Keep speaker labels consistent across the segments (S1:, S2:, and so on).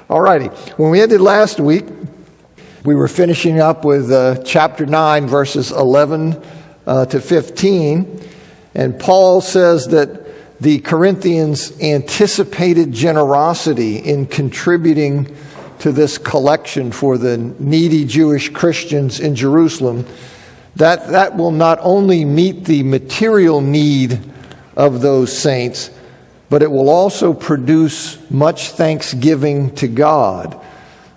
S1: All righty. When we ended last week, we were finishing up with chapter 9, verses 11 to 15. And Paul says that the Corinthians anticipated generosity in contributing to this collection for the needy Jewish Christians in Jerusalem. That will not only meet the material need of those saints, but it will also produce much thanksgiving to God.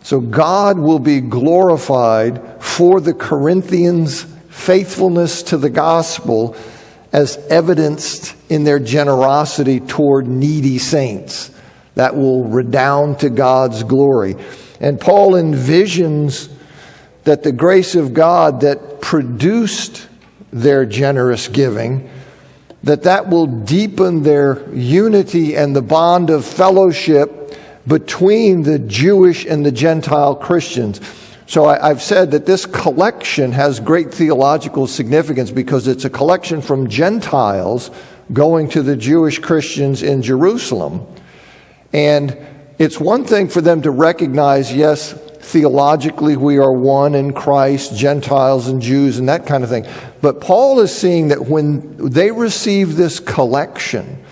S1: So God will be glorified for the Corinthians' faithfulness to the gospel as evidenced in their generosity toward needy saints. That will redound to God's glory. And Paul envisions that the grace of God that produced their generous giving, that will deepen their unity and the bond of fellowship between the Jewish and the Gentile Christians. So I've said that this collection has great theological significance because it's a collection from Gentiles going to the Jewish Christians in Jerusalem. And it's one thing for them to recognize, yes, theologically we are one in Christ, Gentiles and Jews and that kind of thing. But Paul is seeing that when they receive this collection,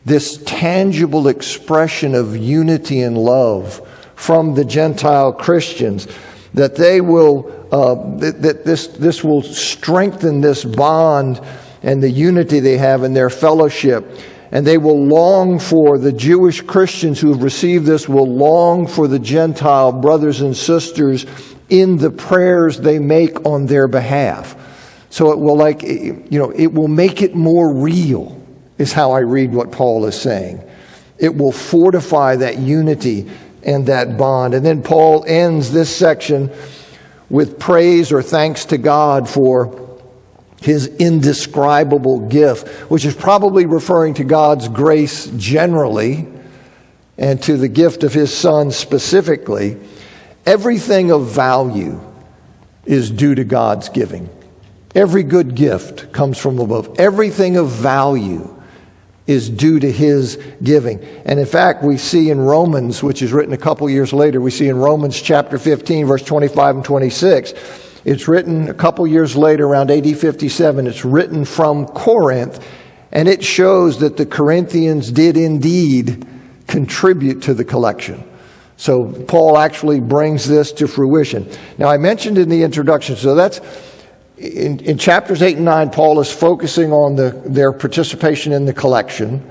S1: this tangible expression of unity and love from the Gentile Christians, that they will, that this will strengthen this bond and the unity they have in their fellowship. And they will long for, the Jewish Christians who have received this will long for the Gentile brothers and sisters in the prayers they make on their behalf. So it will it will make it more real, is how I read what Paul is saying. It will fortify that unity and that bond. And then Paul ends this section with praise or thanks to God for his indescribable gift, which is probably referring to God's grace generally and to the gift of his Son specifically. Everything of value is due to God's giving. Every good gift comes from above. Everything of value is due to his giving. And in fact, we see in Romans, which is written a couple years later, we see in Romans chapter 15, verse 25 and 26, it's written a couple years later, around AD 57. It's written from Corinth, and it shows that the Corinthians did indeed contribute to the collection. So Paul actually brings this to fruition. Now, I mentioned in the introduction, so that's in chapters 8 and 9, Paul is focusing on their participation in the collection.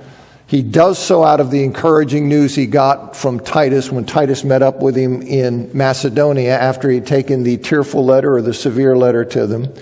S1: He does so out of the encouraging news he got from Titus when Titus met up with him in Macedonia after he'd taken the tearful letter or the severe letter to them.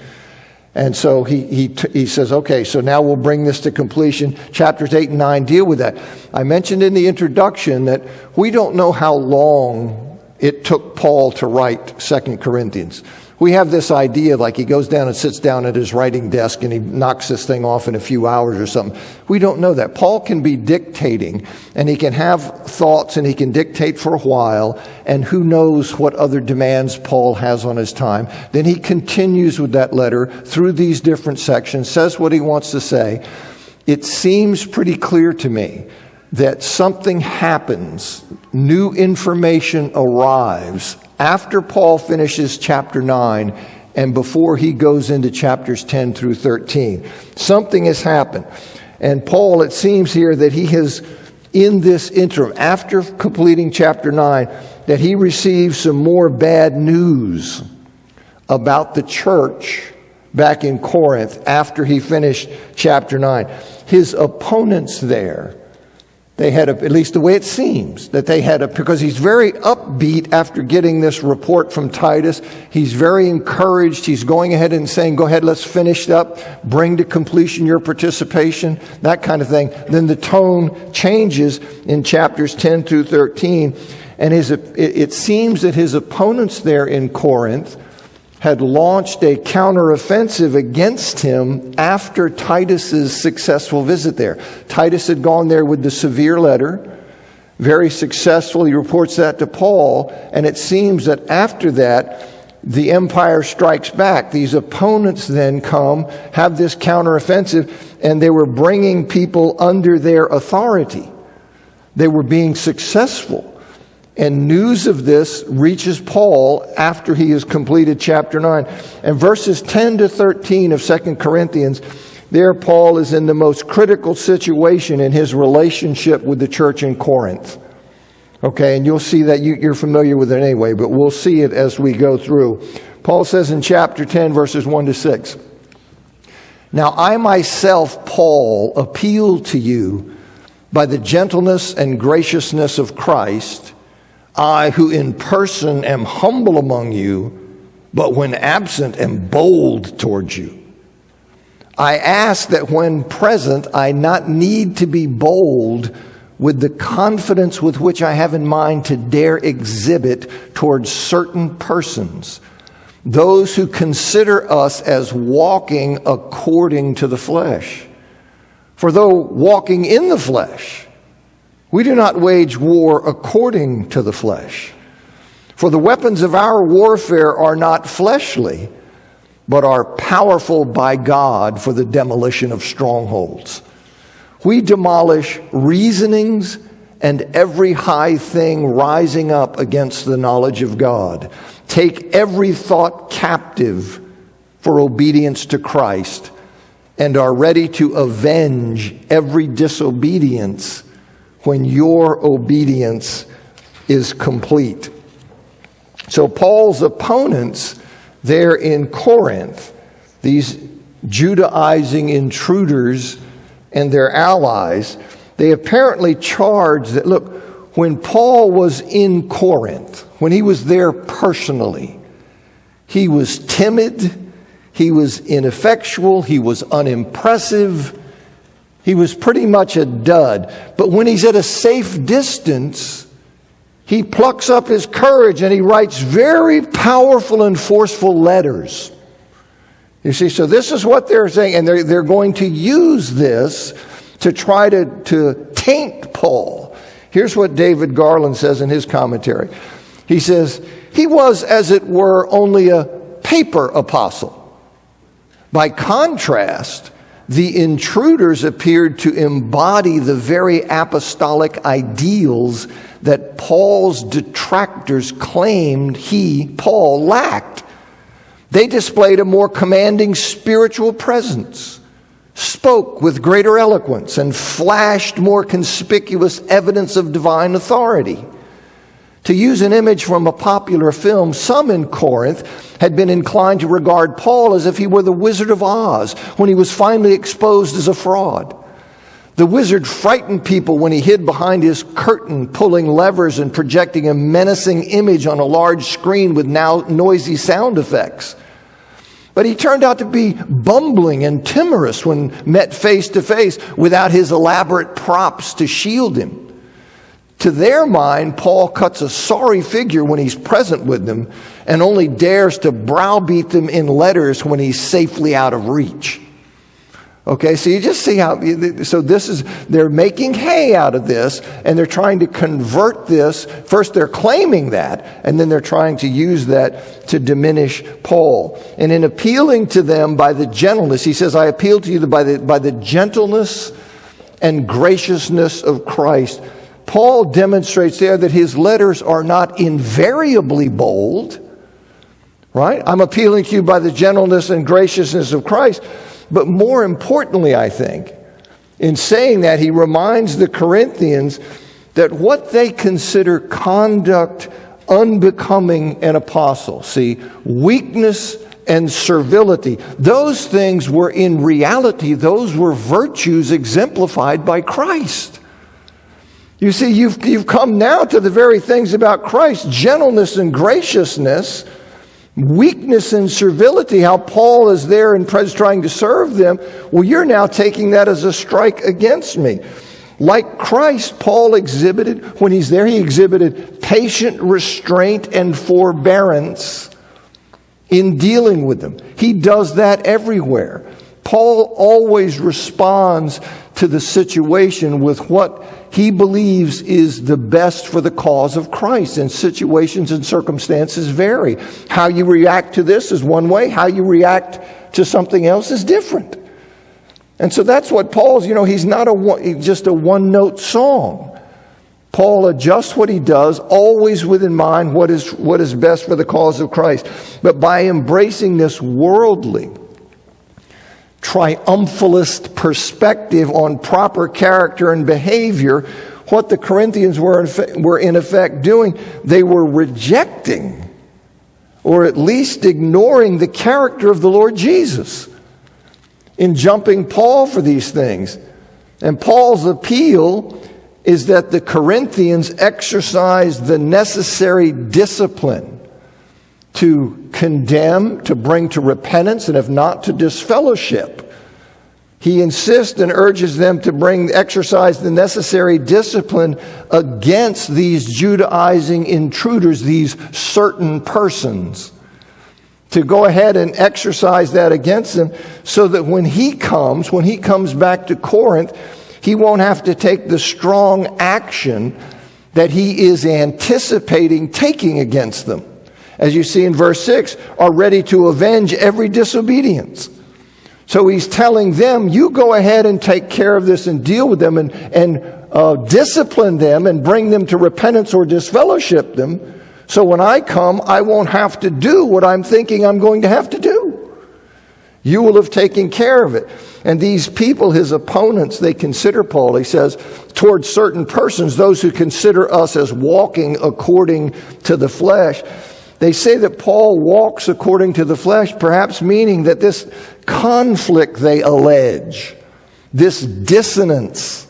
S1: And so he says, okay, so now we'll bring this to completion. Chapters 8 and 9 deal with that. I mentioned in the introduction that we don't know how long it took Paul to write 2 Corinthians. We have this idea like he goes down and sits down at his writing desk and he knocks this thing off in a few hours or something. We don't know that. Paul can be dictating, and he can have thoughts, and he can dictate for a while, and who knows what other demands Paul has on his time. Then he continues with that letter through these different sections, says what he wants to say. It seems pretty clear to me that something happens, new information arrives after Paul finishes chapter 9 and before he goes into chapters 10 through 13. Something has happened. And Paul, it seems here that he has, in this interim, after completing chapter 9, that he receives some more bad news about the church back in Corinth after he finished chapter 9. His opponents there, they had at least the way it seems, that they had because he's very upbeat after getting this report from Titus. He's very encouraged. He's going ahead and saying, go ahead, let's finish up, bring to completion your participation, that kind of thing. Then the tone changes in chapters 10 through 13. And it seems that his opponents there in Corinth had launched a counteroffensive against him after Titus's successful visit there. Titus had gone there with the severe letter, very successful. He reports that to Paul, and it seems that after that, the empire strikes back. These opponents then come, have this counteroffensive, and they were bringing people under their authority. They were being successful And news of this reaches Paul after he has completed chapter 9. And verses 10 to 13 of 2 Corinthians, there Paul is in the most critical situation in his relationship with the church in Corinth. Okay, and you'll see that you're familiar with it anyway, but we'll see it as we go through. Paul says in chapter 10, verses 1 to 6, "Now I myself, Paul, appeal to you by the gentleness and graciousness of Christ, I who in person am humble among you, but when absent am bold towards you. I ask that when present I not need to be bold with the confidence with which I have in mind to dare exhibit towards certain persons, those who consider us as walking according to the flesh. For though walking in the flesh, we do not wage war according to the flesh. For the weapons of our warfare are not fleshly, but are powerful by God for the demolition of strongholds. We demolish reasonings and every high thing rising up against the knowledge of God. Take every thought captive for obedience to Christ, and are ready to avenge every disobedience when your obedience is complete." So Paul's opponents there in Corinth, these Judaizing intruders and their allies, they apparently charged that, look, when Paul was in Corinth, when he was there personally, he was timid, he was ineffectual, he was unimpressive, he was pretty much a dud. But when he's at a safe distance, he plucks up his courage and he writes very powerful and forceful letters. You see, so this is what they're saying, and they're going to use this to try to taint Paul. Here's what David Garland says in his commentary. He says, "He was, as it were, only a paper apostle. By contrast, the intruders appeared to embody the very apostolic ideals that Paul's detractors claimed Paul, lacked. They displayed a more commanding spiritual presence, spoke with greater eloquence, and flashed more conspicuous evidence of divine authority. To use an image from a popular film, some in Corinth had been inclined to regard Paul as if he were the Wizard of Oz when he was finally exposed as a fraud. The wizard frightened people when he hid behind his curtain, pulling levers and projecting a menacing image on a large screen with now noisy sound effects. But he turned out to be bumbling and timorous when met face to face without his elaborate props to shield him. To their mind, Paul cuts a sorry figure when he's present with them and only dares to browbeat them in letters when he's safely out of reach." Okay, so you just see how, so they're making hay out of this, and they're trying to convert this. First they're claiming that, and then they're trying to use that to diminish Paul. And in appealing to them by the gentleness, he says, "I appeal to you by the gentleness and graciousness of Christ." Paul demonstrates there that his letters are not invariably bold, right? I'm appealing to you by the gentleness and graciousness of Christ. But more importantly, I think, in saying that, he reminds the Corinthians that what they consider conduct unbecoming an apostle, see, weakness and servility, those things were in reality, those were virtues exemplified by Christ. You see, you've come now to the very things about Christ, gentleness and graciousness, weakness and servility, how Paul is there and trying to serve them. Well, you're now taking that as a strike against me. Like Christ, Paul exhibited, when he's there, he exhibited patient restraint and forbearance in dealing with them. He does that everywhere. Paul always responds to the situation with what he believes is the best for the cause of Christ. And situations and circumstances vary. How you react to this is one way. How you react to something else is different. And so that's what Paul's, he's not just a one-note song. Paul adjusts what he does, always with in mind what is best for the cause of Christ. But by embracing this worldly, triumphalist perspective on proper character and behavior, what the Corinthians were in effect doing, they were rejecting, or at least ignoring, the character of the Lord Jesus in jumping Paul for these things. And Paul's appeal is that the Corinthians exercise the necessary discipline to condemn, to bring to repentance, and if not, to disfellowship. He insists and urges them to exercise the necessary discipline against these Judaizing intruders, these certain persons. To go ahead and exercise that against them, so that when he comes back to Corinth, he won't have to take the strong action that he is anticipating taking against them. As you see in verse 6, are ready to avenge every disobedience. So he's telling them, you go ahead and take care of this and deal with them and discipline them and bring them to repentance or disfellowship them. So when I come, I won't have to do what I'm thinking I'm going to have to do. You will have taken care of it. And these people, his opponents, they consider Paul, he says, towards certain persons, those who consider us as walking according to the flesh. They say that Paul walks according to the flesh, perhaps meaning that this conflict they allege, this dissonance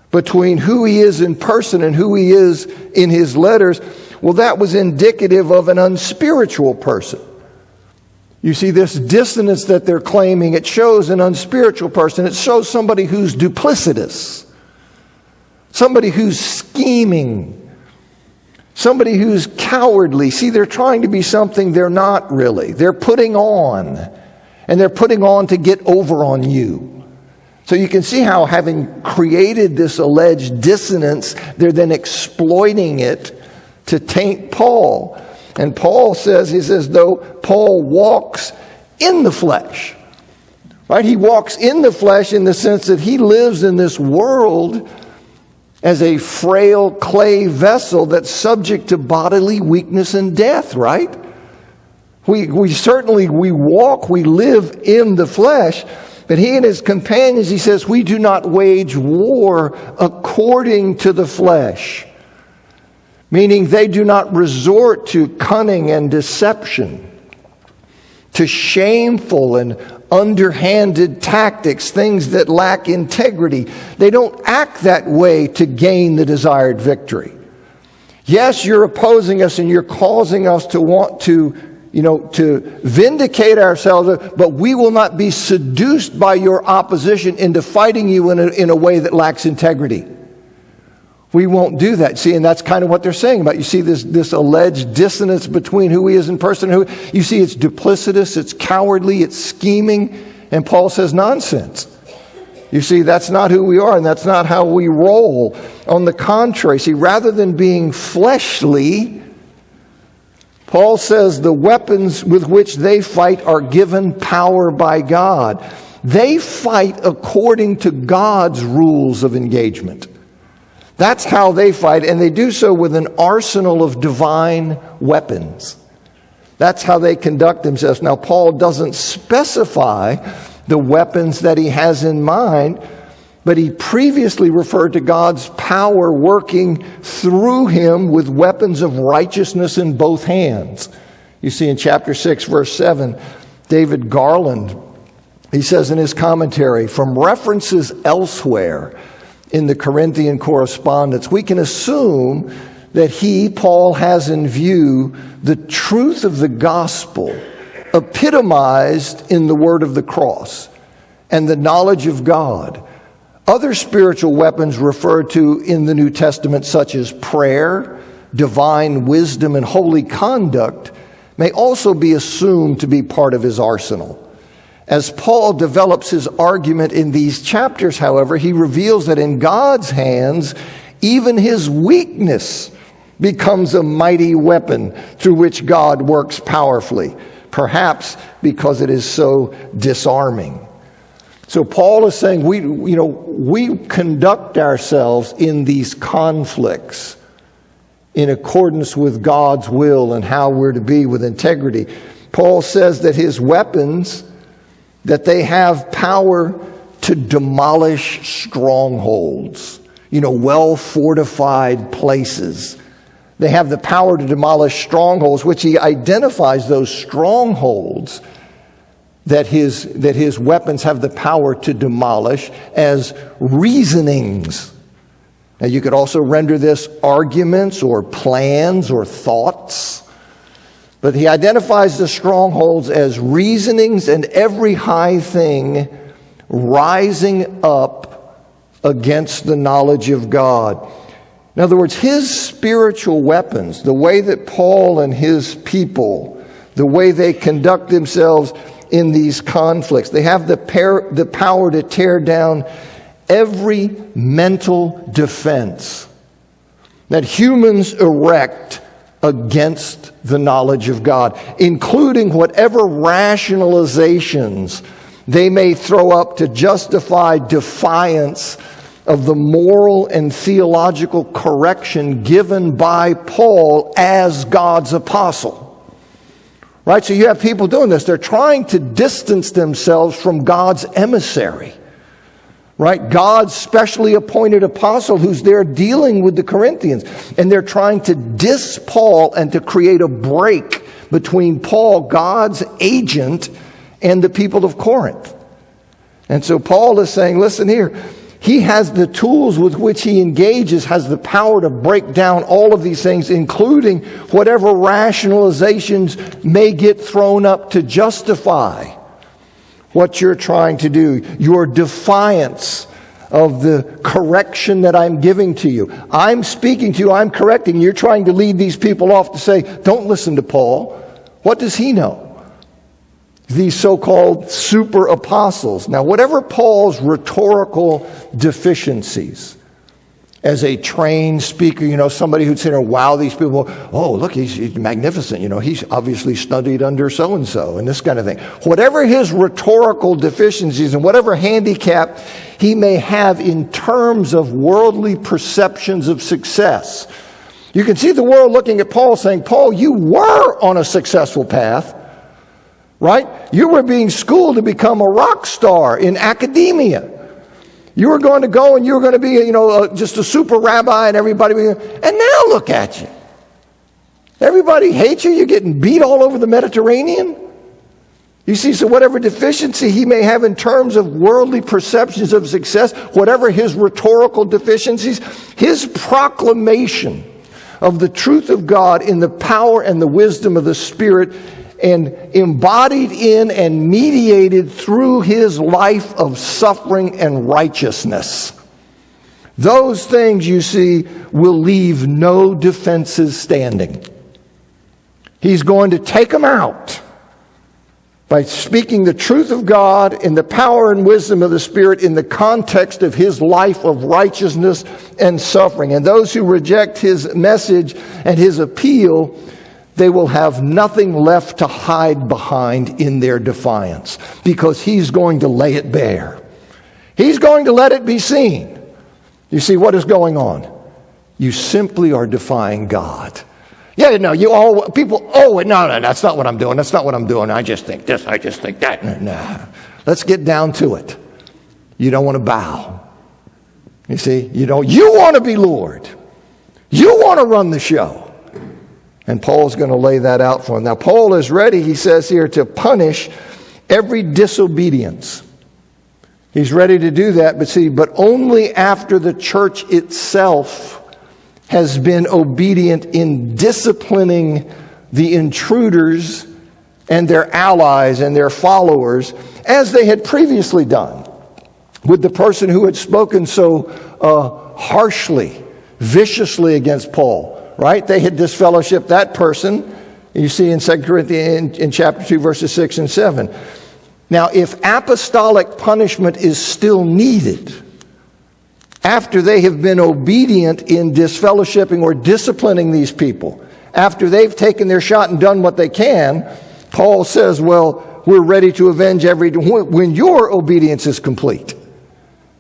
S1: between who he is in person and who he is in his letters, well, that was indicative of an unspiritual person. You see, this dissonance that they're claiming, it shows an unspiritual person. It shows somebody who's duplicitous, somebody who's scheming, somebody who's cowardly. See, they're trying to be something they're not really. They're putting on, and they're putting on to get over on you. So you can see how, having created this alleged dissonance, they're then exploiting it to taint Paul. And Paul says, it's as though Paul walks in the flesh. Right? He walks in the flesh in the sense that he lives in this world as a frail clay vessel that's subject to bodily weakness and death, right? We walk, we live in the flesh. But he and his companions, he says, we do not wage war according to the flesh. Meaning they do not resort to cunning and deception, to shameful and underhanded tactics, things that lack integrity. They don't act that way to gain the desired victory. Yes, you're opposing us and you're causing us to want to vindicate ourselves, but we will not be seduced by your opposition into fighting you in a way that lacks integrity. We won't do that. See, and that's kind of what they're saying about. You see this alleged dissonance between who he is in person and who. You see, it's duplicitous, it's cowardly, it's scheming, and Paul says nonsense. You see, that's not who we are, and that's not how we roll. On the contrary, see, rather than being fleshly, Paul says the weapons with which they fight are given power by God. They fight according to God's rules of engagement. That's how they fight, and they do so with an arsenal of divine weapons. That's how they conduct themselves. Now, Paul doesn't specify the weapons that he has in mind, but he previously referred to God's power working through him with weapons of righteousness in both hands. You see in chapter 6, verse 7, David Garland, he says in his commentary, from references elsewhere in the Corinthian correspondence, we can assume that Paul, has in view the truth of the gospel epitomized in the word of the cross and the knowledge of God. Other spiritual weapons referred to in the New Testament, such as prayer, divine wisdom, and holy conduct, may also be assumed to be part of his arsenal. As Paul develops his argument in these chapters, however, he reveals that in God's hands, even his weakness becomes a mighty weapon through which God works powerfully, perhaps because it is so disarming. So Paul is saying we conduct ourselves in these conflicts in accordance with God's will and how we're to be with integrity. Paul says that his weapons, that they have power to demolish strongholds, well-fortified places. They have the power to demolish strongholds, which he identifies those strongholds that his weapons have the power to demolish as reasonings. Now, you could also render this arguments or plans or thoughts. But he identifies the strongholds as reasonings and every high thing rising up against the knowledge of God. In other words, his spiritual weapons, the way that Paul and his people, the way they conduct themselves in these conflicts, they have the power to tear down every mental defense that humans erect against the knowledge of God, including whatever rationalizations they may throw up to justify defiance of the moral and theological correction given by Paul as God's apostle. Right? So you have people doing this. They're trying to distance themselves from God's emissary. Right? God's specially appointed apostle who's there dealing with the Corinthians. And they're trying to diss Paul and to create a break between Paul, God's agent, and the people of Corinth. And so Paul is saying, listen here, he has the tools with which he engages, has the power to break down all of these things, including whatever rationalizations may get thrown up to justify what you're trying to do, your defiance of the correction that I'm giving to you. I'm speaking to you, I'm correcting you. You're trying to lead these people off to say, don't listen to Paul. What does he know? These so-called super apostles. Now, whatever Paul's rhetorical deficiencies, as a trained speaker, somebody who'd sit there and wow these people, oh, look, he's magnificent, he's obviously studied under so-and-so, and this kind of thing. Whatever his rhetorical deficiencies and whatever handicap he may have in terms of worldly perceptions of success, you can see the world looking at Paul saying, Paul, you were on a successful path. Right? You were being schooled to become a rock star in academia. You were going to go and you were going to be, just a super rabbi and everybody. And now look at you. Everybody hates you. You're getting beat all over the Mediterranean. You see, so whatever deficiency he may have in terms of worldly perceptions of success, whatever his rhetorical deficiencies, his proclamation of the truth of God in the power and the wisdom of the Spirit and embodied in and mediated through his life of suffering and righteousness. Those things, you see, will leave no defenses standing. He's going to take them out by speaking the truth of God in the power and wisdom of the Spirit in the context of his life of righteousness and suffering. And those who reject his message and his appeal, they will have nothing left to hide behind in their defiance, because he's going to lay it bare. He's going to let it be seen. You see what is going on? You simply are defying God. Yeah, no, no, that's not what I'm doing. That's not what I'm doing. I just think this, I just think that. Nah. Let's get down to it. You don't want to bow. You see, you want to be Lord. You want to run the show. And Paul's going to lay that out for him. Now, Paul is ready, he says here, to punish every disobedience. He's ready to do that, but only after the church itself has been obedient in disciplining the intruders and their allies and their followers, as they had previously done with the person who had spoken so harshly, viciously against Paul. Right? They had disfellowshipped that person. You see in 2 Corinthians in chapter 2, verses 6 and 7. Now, if apostolic punishment is still needed after they have been obedient in disfellowshipping or disciplining these people, after they've taken their shot and done what they can, Paul says, well, we're ready to avenge when your obedience is complete.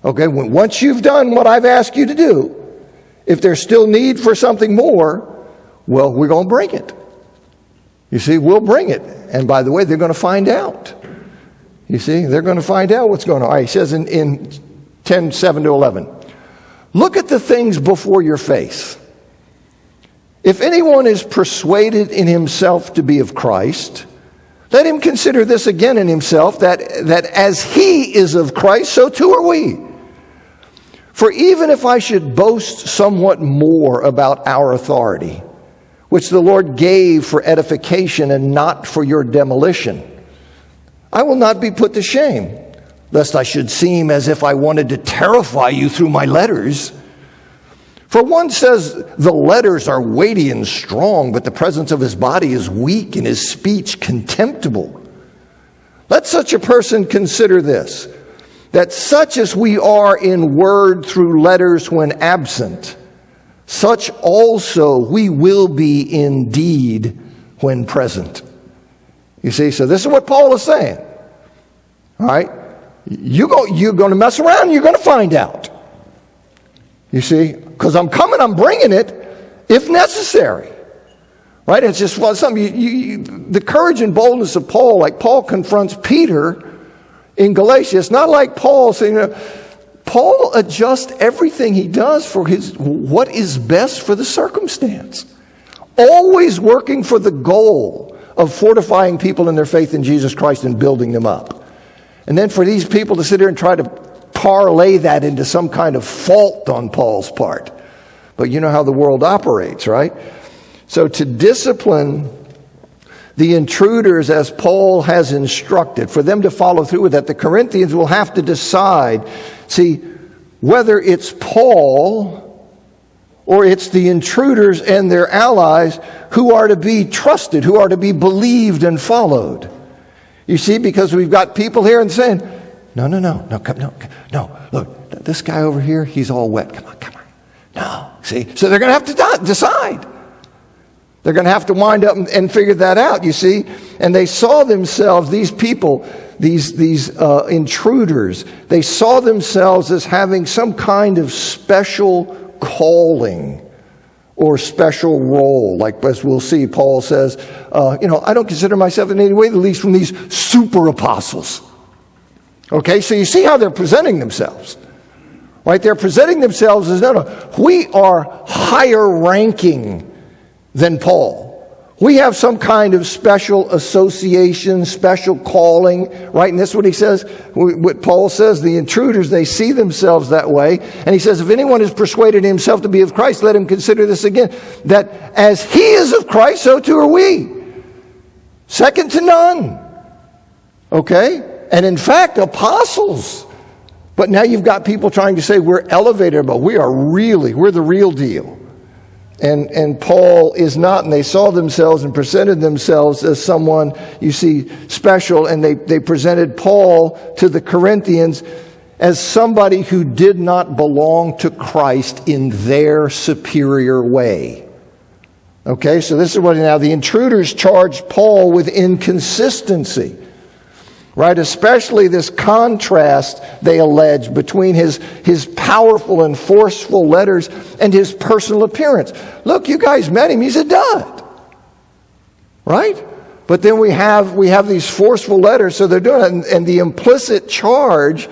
S1: Okay, once you've done what I've asked you to do, if there's still need for something more, well, we're going to bring it. You see, we'll bring it. And by the way, they're going to find out. You see, they're going to find out what's going on. All right, he says in 10:7-11, look at the things before your face. If anyone is persuaded in himself to be of Christ, let him consider this again in himself, that as he is of Christ, so too are we. For even if I should boast somewhat more about our authority, which the Lord gave for edification and not for your demolition, I will not be put to shame, lest I should seem as if I wanted to terrify you through my letters. For one says the letters are weighty and strong, but the presence of his body is weak and his speech contemptible. Let such a person consider this, that such as we are in word through letters when absent, such also we will be in deed when present. You see, so this is what Paul is saying. All right? You're going to mess around, you're going to find out. You see, because I'm coming, I'm bringing it if necessary. Right? It's just something, the courage and boldness of Paul, like Paul confronts Peter in Galatia. It's not like Paul saying, Paul adjusts everything he does for what is best for the circumstance. Always working for the goal of fortifying people in their faith in Jesus Christ and building them up. And then for these people to sit here and try to parlay that into some kind of fault on Paul's part. But you know how the world operates, right? So to discipline the intruders as Paul has instructed, for them to follow through with that, the Corinthians will have to decide, see, whether it's Paul or it's the intruders and their allies who are to be trusted, who are to be believed and followed. You see, because we've got people here and saying, no, look, this guy over here, he's all wet. Come on. No, see? So they're going to have to decide. They're going to have to wind up and figure that out, you see? And they saw themselves, these people, these intruders, they saw themselves as having some kind of special calling or special role. Like as we'll see, Paul says, I don't consider myself in any way the least from these super apostles. Okay, so you see how they're presenting themselves. Right? They're presenting themselves as, we are higher ranking than Paul. We have some kind of special association, special calling, right? And that's what he says, what Paul says, the intruders, they see themselves that way. And he says, if anyone is persuaded himself to be of Christ, let him consider this again, that as he is of Christ, so too are we. Second to none. Okay? And in fact, apostles. But now you've got people trying to say we're elevated, but we're the real deal. And Paul is not, and they saw themselves and presented themselves as someone, you see, special, and they presented Paul to the Corinthians as somebody who did not belong to Christ in their superior way. Okay, so this is what now the intruders charged Paul with inconsistency. Right, especially this contrast, they allege, between his powerful and forceful letters and his personal appearance. Look, you guys met him, he's a dud. Right? But then we have these forceful letters, so they're doing it. And the implicit charge,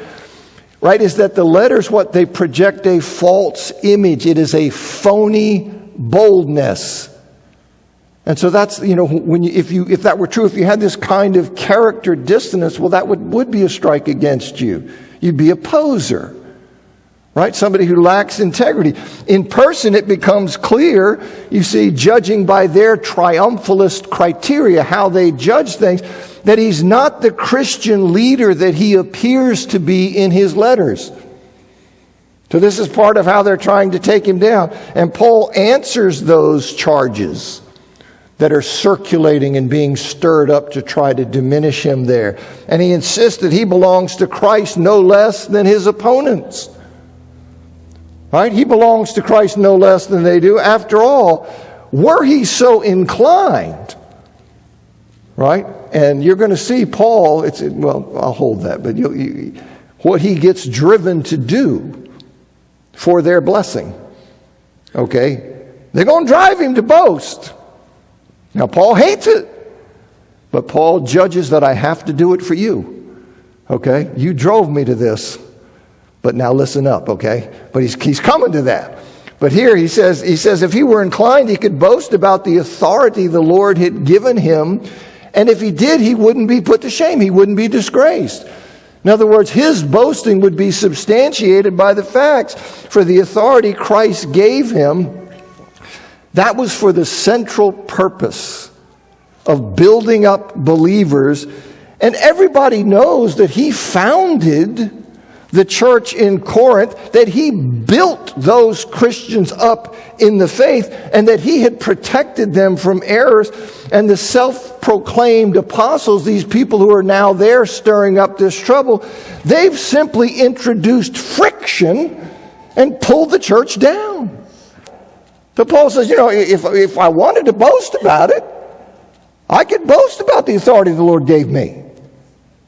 S1: right, is that the letters, what they project a false image. It is a phony boldness. And so that's, if that were true, if you had this kind of character dissonance, well, that would be a strike against you. You'd be a poser, right? Somebody who lacks integrity. In person, it becomes clear, you see, judging by their triumphalist criteria, how they judge things, that he's not the Christian leader that he appears to be in his letters. So this is part of how they're trying to take him down. And Paul answers those charges that are circulating and being stirred up to try to diminish him there. And he insists that he belongs to Christ no less than his opponents. Right? He belongs to Christ no less than they do. After all, were he so inclined, right? And you're going to see Paul, I'll hold that, but what he gets driven to do for their blessing. Okay? They're going to drive him to boast. Now, Paul hates it, but Paul judges that I have to do it for you. Okay? You drove me to this, but now listen up, okay? But he's coming to that. But here he says if he were inclined, he could boast about the authority the Lord had given him. And if he did, he wouldn't be put to shame. He wouldn't be disgraced. In other words, his boasting would be substantiated by the facts. For the authority Christ gave him, that was for the central purpose of building up believers. And everybody knows that he founded the church in Corinth, that he built those Christians up in the faith, and that he had protected them from errors. And the self-proclaimed apostles, these people who are now there stirring up this trouble, they've simply introduced friction and pulled the church down. So Paul says, if I wanted to boast about it, I could boast about the authority the Lord gave me.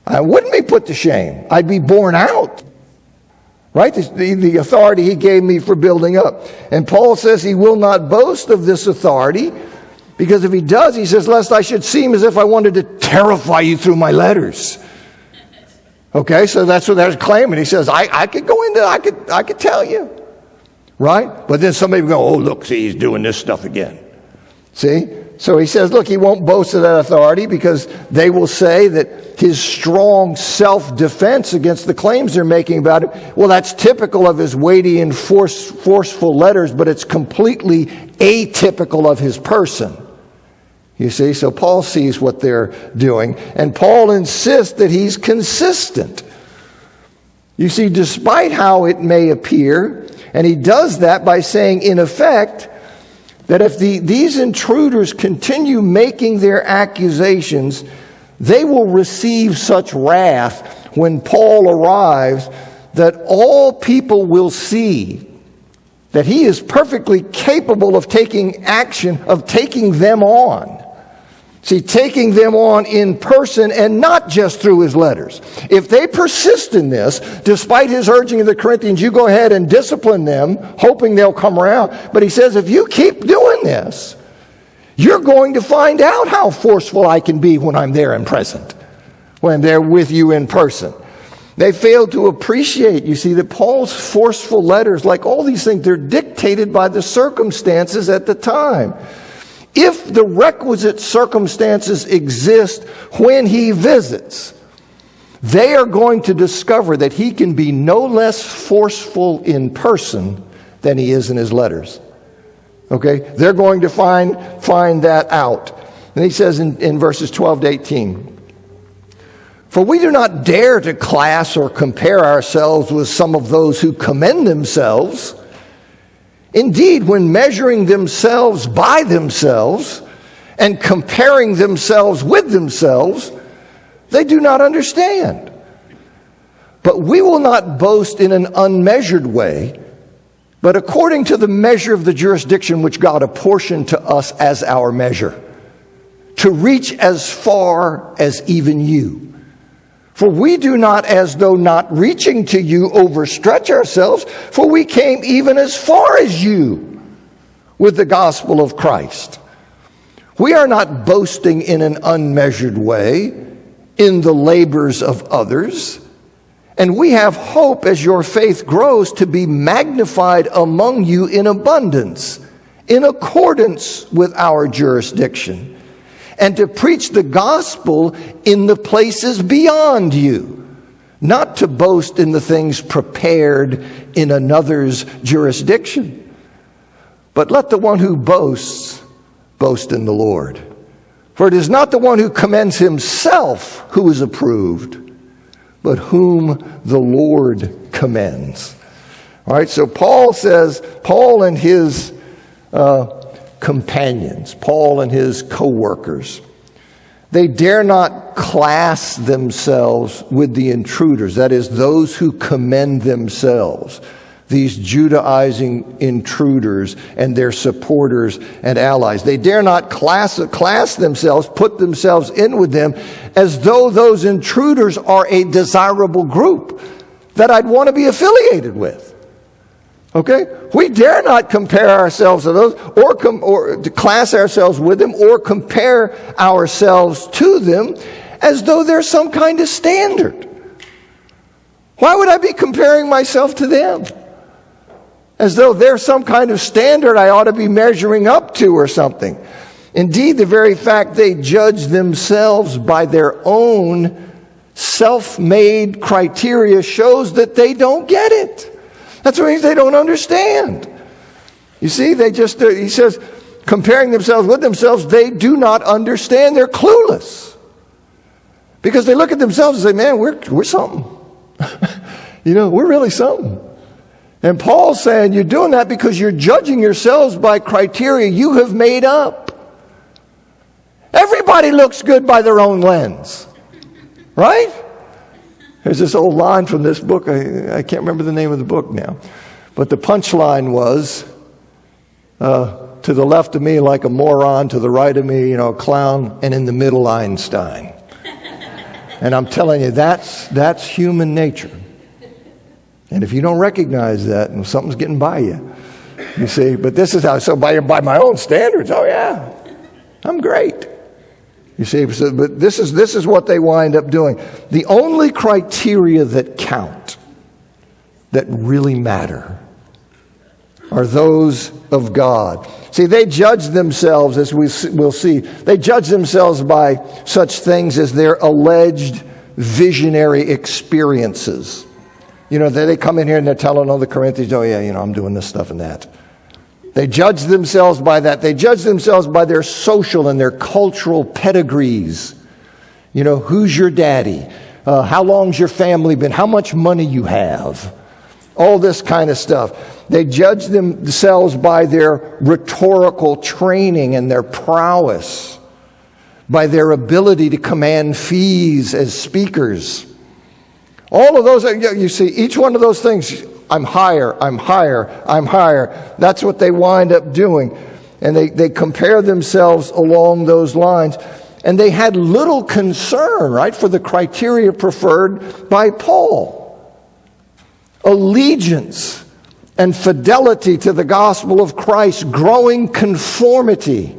S1: I wouldn't be put to shame. I'd be borne out. Right? The authority he gave me for building up. And Paul says he will not boast of this authority, because if he does, he says, lest I should seem as if I wanted to terrify you through my letters. Okay, so that's what they're claiming. He says, I could go into, I could tell you. Right? But then somebody will go, oh, look, see, he's doing this stuff again. See? So he says, look, he won't boast of that authority because they will say that his strong self-defense against the claims they're making about it, well, that's typical of his weighty and forceful letters, but it's completely atypical of his person. You see, so Paul sees what they're doing, and Paul insists that he's consistent. You see, despite how it may appear, and he does that by saying, in effect, that if these intruders continue making their accusations, they will receive such wrath when Paul arrives that all people will see that he is perfectly capable of taking action, of taking them on. See, taking them on in person and not just through his letters. If they persist in this, despite his urging of the Corinthians, you go ahead and discipline them, hoping they'll come around. But he says, if you keep doing this, you're going to find out how forceful I can be when I'm there and present, when they're with you in person. They failed to appreciate, you see, that Paul's forceful letters, like all these things, they're dictated by the circumstances at the time. If the requisite circumstances exist when he visits, they are going to discover that he can be no less forceful in person than he is in his letters. Okay? They're going to find that out. And he says in verses 12 to 18, for we do not dare to class or compare ourselves with some of those who commend themselves. Indeed, when measuring themselves by themselves and comparing themselves with themselves, they do not understand. But we will not boast in an unmeasured way, but according to the measure of the jurisdiction which God apportioned to us as our measure, to reach as far as even you. For we do not, as though not reaching to you, overstretch ourselves, for we came even as far as you with the gospel of Christ. We are not boasting in an unmeasured way in the labors of others, and we have hope as your faith grows to be magnified among you in abundance, in accordance with our jurisdiction, and to preach the gospel in the places beyond you, not to boast in the things prepared in another's jurisdiction. But let the one who boasts boast in the Lord. For it is not the one who commends himself who is approved, but whom the Lord commends. All right, so Paul says, Paul and his companions, Paul and his co-workers, they dare not class themselves with the intruders, that is, those who commend themselves. these Judaizing intruders and their supporters and allies. They dare not class themselves, put themselves in with them, as though those intruders are a desirable group that I'd want to be affiliated with. Okay? We dare not compare ourselves to those, or to class ourselves with them, or compare ourselves to them as though there's some kind of standard. Why would I be comparing myself to them? As though there's some kind of standard I ought to be measuring up to or something. Indeed, the very fact they judge themselves by their own self-made criteria shows that they don't get it. That's what it means they don't understand. You see, he says, comparing themselves with themselves, they do not understand. They're clueless. Because they look at themselves and say, man, we're something. We're really something. And Paul's saying you're doing that because you're judging yourselves by criteria you have made up. Everybody looks good by their own lens. Right? There's this old line from this book. I can't remember the name of the book now. But the punchline was, to the left of me like a moron, to the right of me, a clown, and in the middle Einstein. And I'm telling you, that's human nature. And if you don't recognize that, and something's getting by you, you see, but this is how, so by my own standards, oh yeah, I'm great. You see, but this is what they wind up doing. The only criteria that count, that really matter, are those of God. See, they judge themselves, as we'll see, they judge themselves by such things as their alleged visionary experiences. They come in here and they're telling all the Corinthians, oh yeah, I'm doing this stuff and that. They judge themselves by that. They judge themselves by their social and their cultural pedigrees. Who's your daddy? How long's your family been? How much money you have? All this kind of stuff. They judge themselves by their rhetorical training and their prowess, by their ability to command fees as speakers. All of those, you see, each one of those things, I'm higher. That's what they wind up doing. And they compare themselves along those lines. And they had little concern, right, for the criteria preferred by Paul. Allegiance and fidelity to the gospel of Christ, growing conformity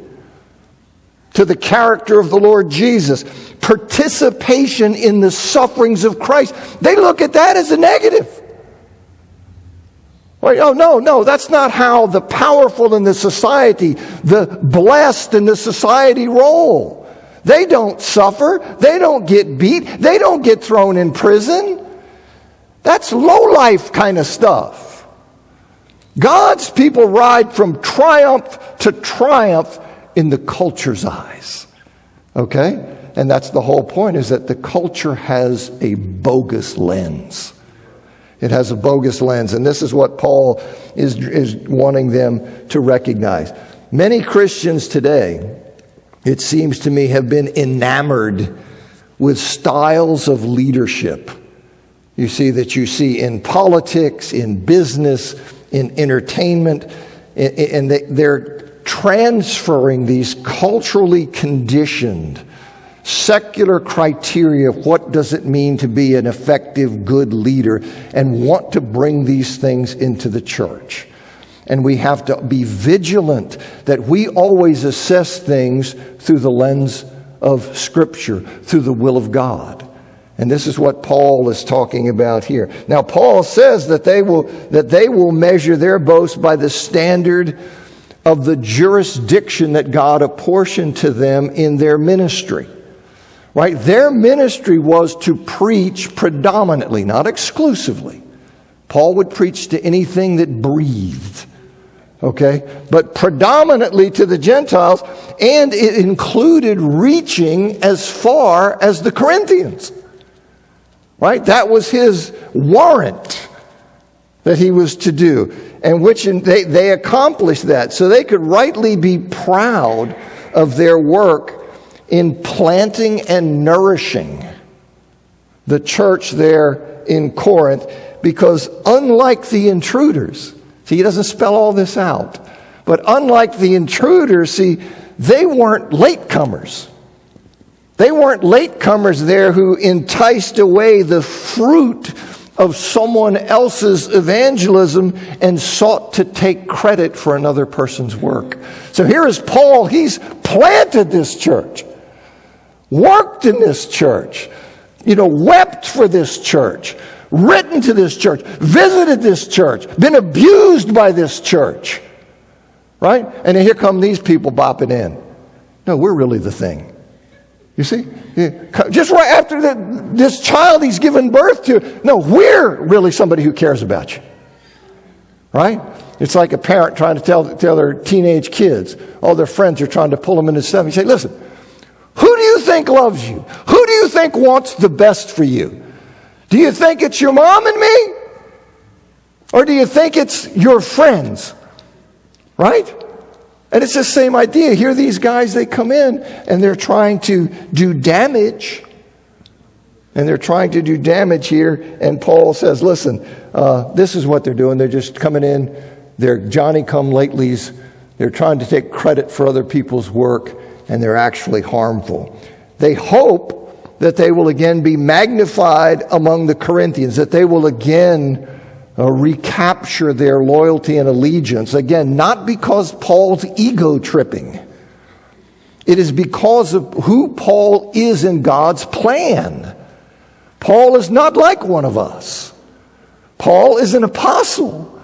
S1: to the character of the Lord Jesus, participation in the sufferings of Christ. They look at that as a negative. Oh, no, that's not how the powerful in the society, the blessed in the society roll. They don't suffer. They don't get beat. They don't get thrown in prison. That's low-life kind of stuff. God's people ride from triumph to triumph in the culture's eyes. Okay? And that's the whole point, is that the culture has a bogus lens. It has a bogus lens, and this is what Paul is wanting them to recognize. Many Christians today, it seems to me, have been enamored with styles of leadership. You see in politics, in business, in entertainment, and they're transferring these culturally conditioned secular criteria of what does it mean to be an effective, good leader, and want to bring these things into the church. And we have to be vigilant that we always assess things through the lens of Scripture, through the will of God. And this is what Paul is talking about here. Now, Paul says that they will measure their boast by the standard of the jurisdiction that God apportioned to them in their ministry. Right? Their ministry was to preach predominantly, not exclusively. Paul would preach to anything that breathed. Okay? But predominantly to the Gentiles, and it included reaching as far as the Corinthians. Right? That was his warrant that he was to do. And which they accomplished that. So they could rightly be proud of their work in planting and nourishing the church there in Corinth, because unlike the intruders, see, he doesn't spell all this out, but unlike the intruders, see, they weren't latecomers. They weren't latecomers there who enticed away the fruit of someone else's evangelism and sought to take credit for another person's work. So here is Paul. He's planted this church, worked in this church, wept for this church, written to this church, visited this church, been abused by this church. Right? And then here come these people bopping in. No, we're really the thing. You see? Just right after this child he's given birth to, no, we're really somebody who cares about you. Right? It's like a parent trying to tell their teenage kids, all their friends are trying to pull them into stuff. You say, listen, who do you think loves you? Who do you think wants the best for you? Do you think it's your mom and me? Or do you think it's your friends? Right? And it's the same idea. Here these guys, they come in and they're trying to do damage. And they're trying to do damage here. And Paul says, listen, this is what they're doing. They're just coming in. They're Johnny-come-latelys. They're trying to take credit for other people's work. And they're actually harmful. They hope that they will again be magnified among the Corinthians. That they will again recapture their loyalty and allegiance. Again, not because Paul's ego tripping. It is because of who Paul is in God's plan. Paul is not like one of us. Paul is an apostle,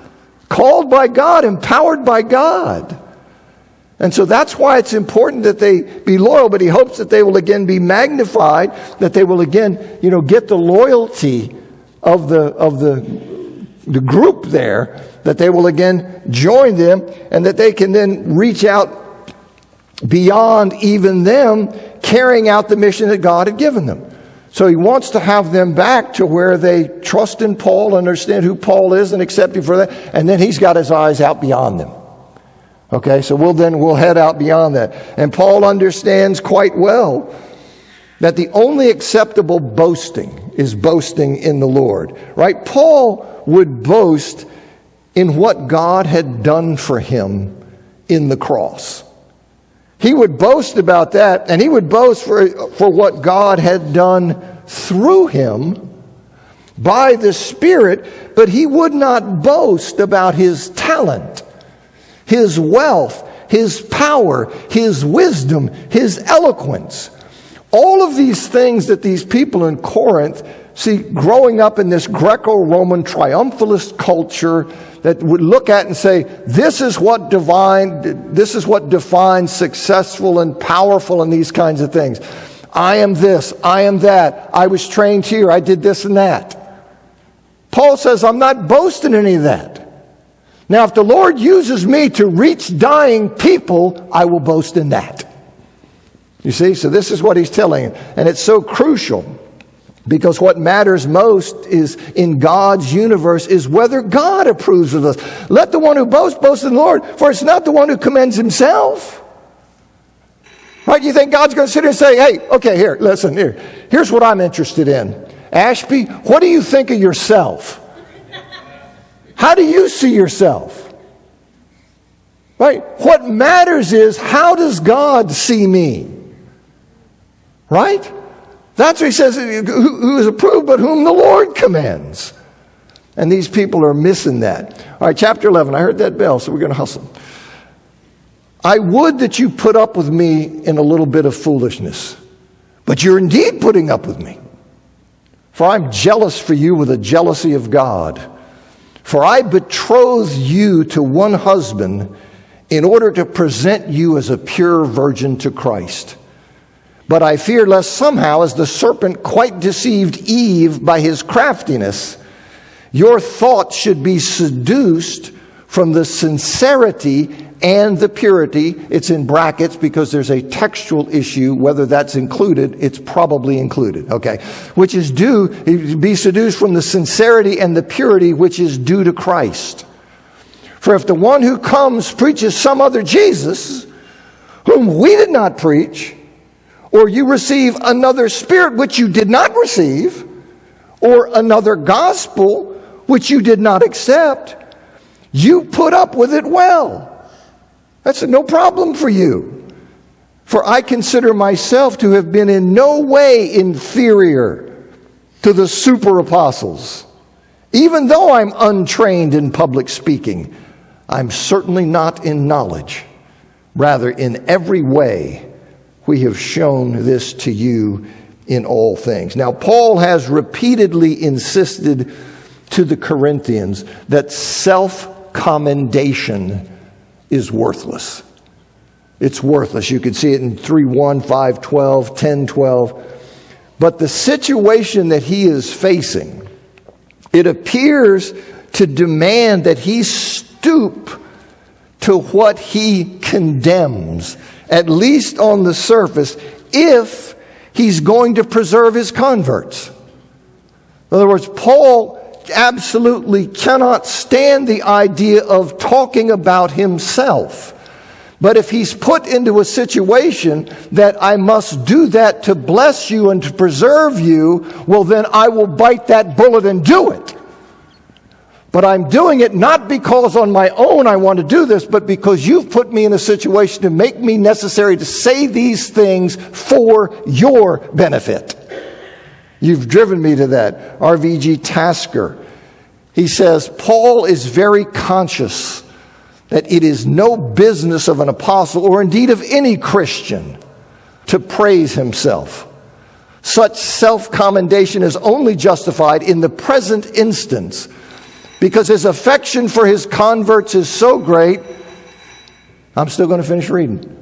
S1: called by God, empowered by God. And so that's why it's important that they be loyal, but he hopes that they will again be magnified, that they will again, get the loyalty of the group there, that they will again join them, and that they can then reach out beyond even them, carrying out the mission that God had given them. So he wants to have them back to where they trust in Paul, understand who Paul is, and accept him for that, and then he's got his eyes out beyond them. Okay, so we'll head out beyond that. And Paul understands quite well that the only acceptable boasting is boasting in the Lord. Right? Paul would boast in what God had done for him in the cross. He would boast about that, and he would boast for what God had done through him by the Spirit, but he would not boast about his talent, his wealth, his power, his wisdom, his eloquence. All of these things that these people in Corinth, see, growing up in this Greco-Roman triumphalist culture that would look at and say, this is what defines successful and powerful and these kinds of things. I am this, I am that, I was trained here, I did this and that. Paul says, I'm not boasting in any of that. Now, if the Lord uses me to reach dying people, I will boast in that. You see, so this is what he's telling. And it's so crucial, because what matters most is in God's universe is whether God approves of us. Let the one who boasts boast in the Lord, for it's not the one who commends himself. Right? You think God's going to sit here and say, hey, okay, here, listen, here's what I'm interested in. Ashby, what do you think of yourself? How do you see yourself? Right? What matters is, how does God see me? Right? That's what he says, who is approved, but whom the Lord commends. And these people are missing that. All right, chapter 11. I heard that bell, so we're going to hustle. I would that you put up with me in a little bit of foolishness, but you're indeed putting up with me. For I'm jealous for you with a jealousy of God. For I betroth you to one husband in order to present you as a pure virgin to Christ. But I fear lest somehow, as the serpent quite deceived Eve by his craftiness, your thoughts should be seduced from the sincerity and the purity. It's in brackets because there's a textual issue. Whether that's included, it's probably included. Okay. Which is due, be seduced from the sincerity and the purity which is due to Christ. For if the one who comes preaches some other Jesus, whom we did not preach, or you receive another spirit which you did not receive, or another gospel which you did not accept, you put up with it well. That's no problem for you. For I consider myself to have been in no way inferior to the super apostles. Even though I'm untrained in public speaking, I'm certainly not in knowledge. Rather, in every way, we have shown this to you in all things. Now, Paul has repeatedly insisted to the Corinthians that self-commendation is worthless. It's worthless. You can see it in 3:1, 5:12, 10:12. But the situation that he is facing, it appears to demand that he stoop to what he condemns, at least on the surface, if he's going to preserve his converts. In other words, Paul absolutely cannot stand the idea of talking about himself. But if he's put into a situation that I must do that to bless you and to preserve you, well, then I will bite that bullet and do it. But I'm doing it not because on my own I want to do this, but because you've put me in a situation to make me necessary to say these things for your benefit. You've driven me to that. R.V.G. Tasker, he says, Paul is very conscious that it is no business of an apostle, or indeed of any Christian, to praise himself. Such self-commendation is only justified in the present instance, because his affection for his converts is so great. I'm still going to finish reading.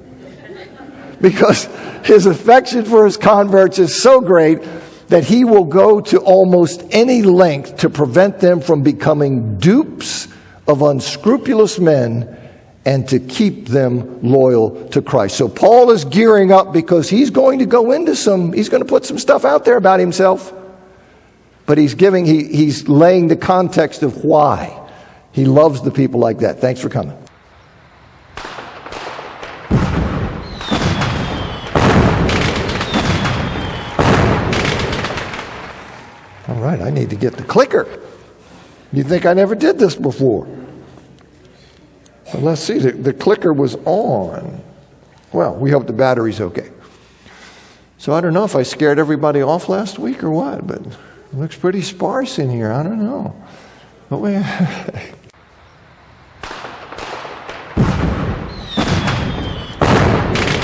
S1: Because his affection for his converts is so great that he will go to almost any length to prevent them from becoming dupes of unscrupulous men and to keep them loyal to Christ. So Paul is gearing up because he's going to go into he's going to put some stuff out there about himself. But he's laying the context of why he loves the people like that. Thanks for coming. All right, I need to get the clicker. You think I never did this before? Well, let's see, the clicker was on. Well, we hope the battery's okay. So I don't know if I scared everybody off last week or what, but it looks pretty sparse in here. I don't know. But